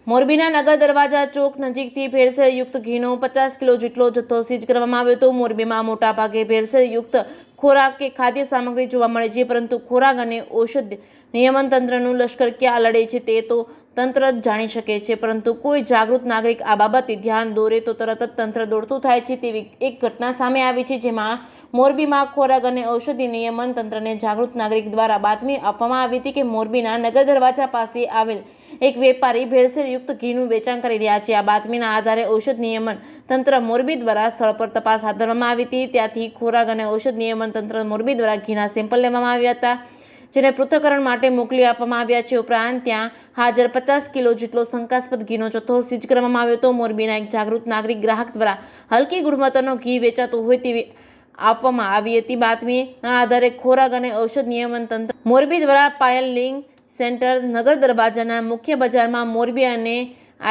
મોરબીના નગર દરવાજા ચોક નજીકથી ભેળસેળયુક્ત ઘીનો 50 કિલો જેટલો જથ્થો સીઝ કરવામાં આવ્યો હતો। મોરબીમાં મોટાભાગે ભેળસેળયુક્ત ખોરાક કે ખાદ્ય સામગ્રી જોવા મળે છે, પરંતુ ખોરાક અને ઔષધ નિયમન તંત્રનું લશ્કર ક્યાં લડે છે તે તો તંત્ર જ જાણી શકે છે, પરંતુ કોઈ જાગૃત નાગરિક આ બાબતે ધ્યાન દોરે તો તરત જ તંત્ર દોડતું થાય છે તેવી એક ઘટના સામે આવી છે, જેમાં મોરબીમાં ખોરાક અને ઔષધિ નિયમન તંત્રને જાગૃત નાગરિક દ્વારા બાતમી આપવામાં આવી હતી કે મોરબીના નગર દરવાજા પાસે આવેલ એક વેપારી ભેળસેળયુક્ત ઘીનું વેચાણ કરી રહ્યા છે। આ બાતમીના આધારે ઔષધ નિયમન તંત્ર મોરબી દ્વારા સ્થળ પર તપાસ હાથ ધરવામાં આવી હતી। ત્યાંથી ખોરાક અને ઔષધ નિયમન તંત્ર મોરબી દ્વારા ઘીના સેમ્પલ લેવામાં આવ્યા હતા, જેને પૃથ્થકરણ માટે મોકલી આપવામાં આવ્યા છે। ઉપરાંત ત્યાં હાજર 50 કિલો જેટલો શંકાસ્પદ ઘીનો જથ્થો સીઝ કરવામાં આવ્યો હતો। મોરબીના એક જાગૃત નાગરિક ગ્રાહક દ્વારા હલકી ગુણવત્તાનો ઘી વેચાતું હોય તેવી આપવામાં આવી હતી। બાતમીના આધારે ખોરાક અને ઔષધ નિયમન તંત્ર મોરબી દ્વારા પાયલ લિંગ સેન્ટર નગર દરવાજાના મુખ્ય બજારમાં મોરબી અને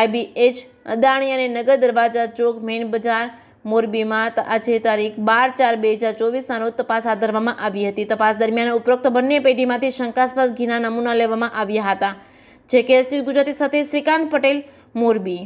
IBH અદાણી અને નગર દરવાજા ચોક મેઇન બજાર મોરબીમાં આજે તારીખ 12/4/2024 રોજ તપાસ હાથ ધરવામાં આવી હતી। તપાસ દરમિયાન ઉપરોક્ત બંને પેઢીમાંથી શંકાસ્પદ ઘીના નમૂના લેવામાં આવ્યા હતા। જે કે SU ગુજરાતી સાથે શ્રીકાંત પટેલ, મોરબી।